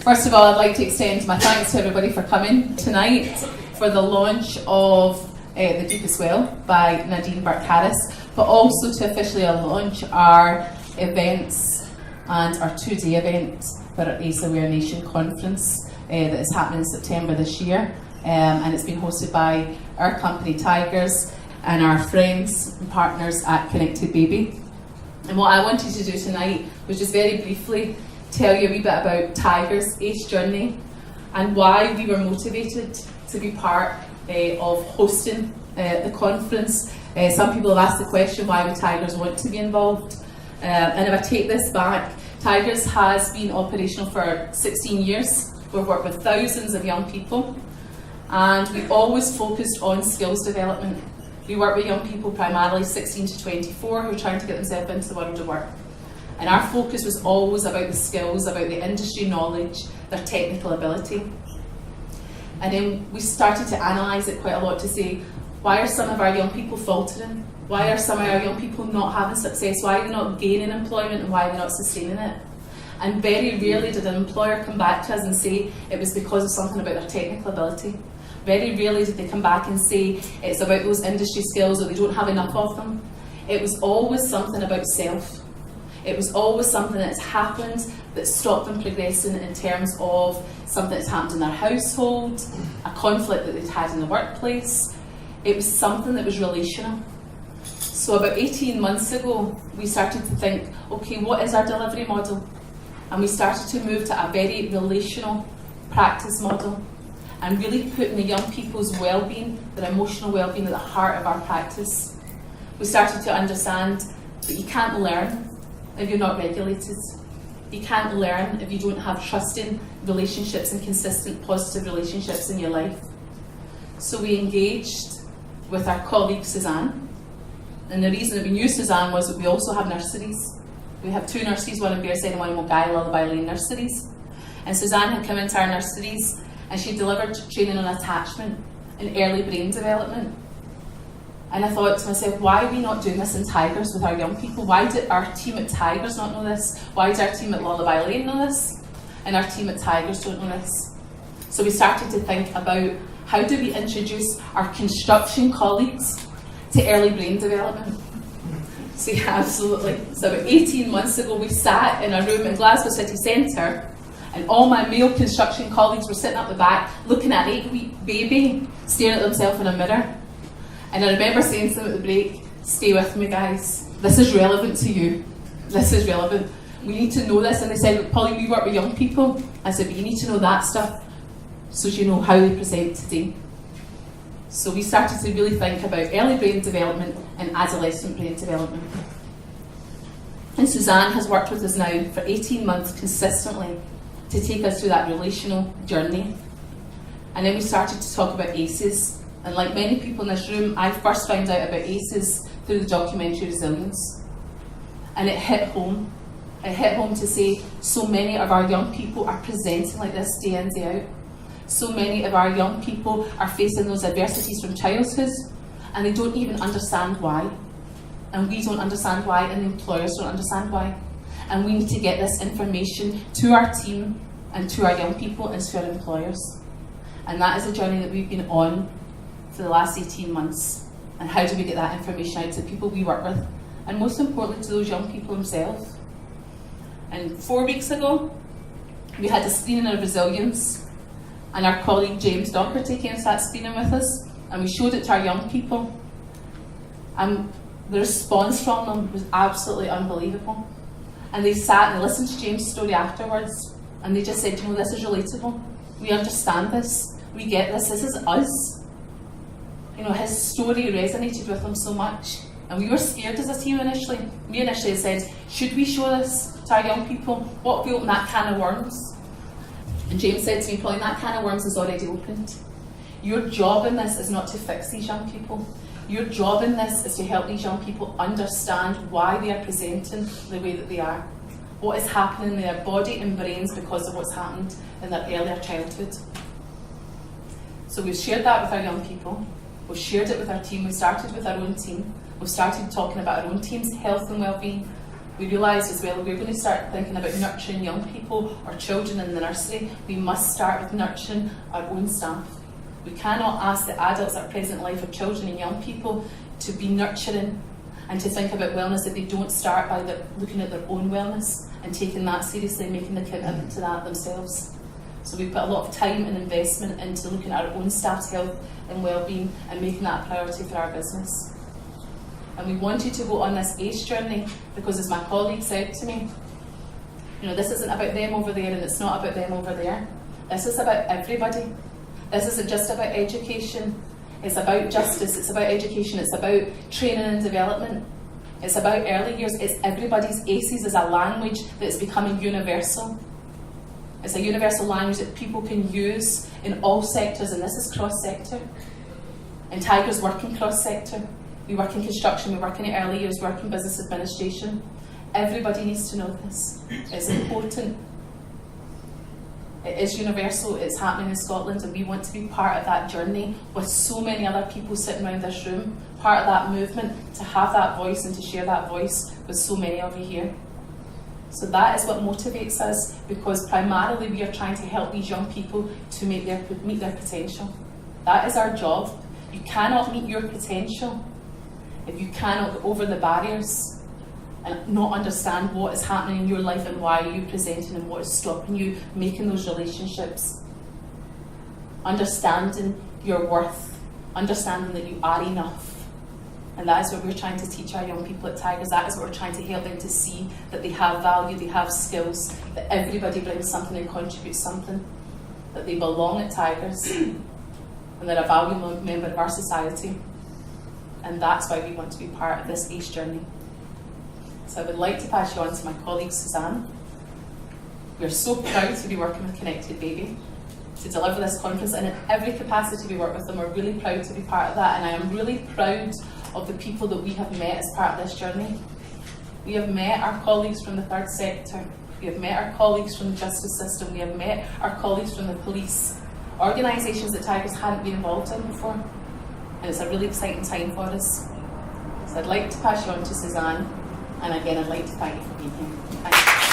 First of all, I'd like to extend my thanks to everybody for coming tonight for the launch of The Deepest Well by Nadine Burke-Harris, but also to officially launch our events and our two-day event for our AIDS Aware Nation conference that is happening in September this year. And it's been hosted by our company Tigers and our friends and partners at Connected Baby. And what I wanted to do tonight was just very briefly tell you a wee bit about Tigers' AIDS journey and why we were motivated to be part of hosting the conference. Some people have asked the question, why would Tigers want to be involved? And if I take this back, Tigers has been operational for 16 years. We've worked with thousands of young people, and we always focused on skills development. We work with young people primarily 16 to 24 who are trying to get themselves into the world of work. And our focus was always about the skills, about the industry knowledge, their technical ability. And then we started to analyse it quite a lot to say, why are some of our young people faltering? Why are some of our young people not having success? Why are they not gaining employment and why are they not sustaining it? And very rarely did an employer come back to us and say it was because of something about their technical ability. Very rarely did they come back and say it's about those industry skills or they don't have enough of them. It was always something about self. It was always something that's happened that stopped them progressing in terms of something that's happened in their household, a conflict that they'd had in the workplace. It was something that was relational. So about 18 months ago, we started to think, okay, what is our delivery model? And we started to move to a very relational practice model and really putting the young people's well-being, their emotional well-being at the heart of our practice. We started to understand that you can't learn if you're not regulated. You can't learn if you don't have trusting relationships and consistent positive relationships in your life. So we engaged with our colleague Suzanne, and the reason that we knew Suzanne was that we also have nurseries. We have two nurseries, one in Bearside and one in Mulgai, Lullaby Lane nurseries. And Suzanne had come into our nurseries and she delivered training on attachment and early brain development. And I thought to myself, why are we not doing this in Tigers with our young people? Why did our team at Tigers not know this? Why did our team at Lullaby Lane know this? And our team at Tigers don't know this. So we started to think about how do we introduce our construction colleagues to early brain development? So yeah, absolutely. So about 18 months ago, we sat in a room in Glasgow City Centre and all my male construction colleagues were sitting up the back looking at an 8-week baby staring at themselves in a mirror. And I remember saying to them at the break, stay with me guys, this is relevant to you, this is relevant. We need to know this. And they said, Pauline, we work with young people. I said, but you need to know that stuff so you know how they present today. So we started to really think about early brain development and adolescent brain development. And Suzanne has worked with us now for 18 months consistently to take us through that relational journey. And then we started to talk about ACEs. And like many people in this room, I first found out about ACEs through the documentary Resilience. And it hit home. It hit home to say so many of our young people are presenting like this day in, day out. So many of our young people are facing those adversities from childhood and they don't even understand why. And we don't understand why, and the employers don't understand why. And we need to get this information to our team and to our young people and to our employers. And that is a journey that we've been on for the last 18 months. And how do we get that information out to the people we work with? And most importantly, to those young people themselves. And 4 weeks ago, we had a screening of Resilience. And our colleague James Docherty came to that screening with us, and we showed it to our young people. And the response from them was absolutely unbelievable. And they sat and listened to James' story afterwards, and they just said, you know, this is relatable. We understand this. We get this. This is us. You know, his story resonated with them so much. And we were scared as a team initially. We initially said, should we show this to our young people? What if we open that can of worms? And James said to me, Pauline, that can of worms is already opened. Your job in this is not to fix these young people. Your job in this is to help these young people understand why they are presenting the way that they are. What is happening in their body and brains because of what's happened in their earlier childhood. So we've shared that with our young people. We've shared it with our team. We started with our own team. We've started talking about our own team's health and well-being. We realised as well, if we're going to start thinking about nurturing young people or children in the nursery, we must start with nurturing our own staff. We cannot ask the adults that are present in life of children and young people to be nurturing and to think about wellness if they don't start by looking at their own wellness and taking that seriously and making the commitment to that themselves. So we put a lot of time and investment into looking at our own staff's health and well-being and making that a priority for our business. And we wanted to go on this ACE journey because, as my colleague said to me, this isn't about them over there and it's not about them over there. This is about everybody. This isn't just about education. It's about justice, it's about education, it's about training and development. It's about early years, it's everybody's. ACEs is a language that is becoming universal. It's a universal language that people can use in all sectors, and this is cross-sector. And Tigers work in cross-sector. We work in construction, we work in early years, we work in business administration. Everybody needs to know this. It's important. It is universal, it's happening in Scotland, and we want to be part of that journey with so many other people sitting around this room, part of that movement, to have that voice and to share that voice with so many of you here. So that is what motivates us, because primarily we are trying to help these young people to meet their potential. That is our job. You cannot meet your potential if you cannot go over the barriers and not understand what is happening in your life and why you're presenting and what is stopping you making those relationships. Understanding your worth, understanding that you are enough. And that is what we're trying to teach our young people at Tigers. That is what we're trying to help them to see, that they have value, they have skills, that everybody brings something and contributes something, that they belong at Tigers, and they're a valuable member of our society. And that's why we want to be part of this ACE journey. So I would like to pass you on to my colleague Suzanne. We're so proud to be working with Connected Baby to deliver this conference, and in every capacity we work with them, we're really proud to be part of that, and I am really proud of the people that we have met as part of this journey. We have met our colleagues from the third sector, we have met our colleagues from the justice system, we have met our colleagues from the police, organisations that Tigers hadn't been involved in before, and it's a really exciting time for us. So I'd like to pass you on to Suzanne, and again I'd like to thank you for being here. Thank you.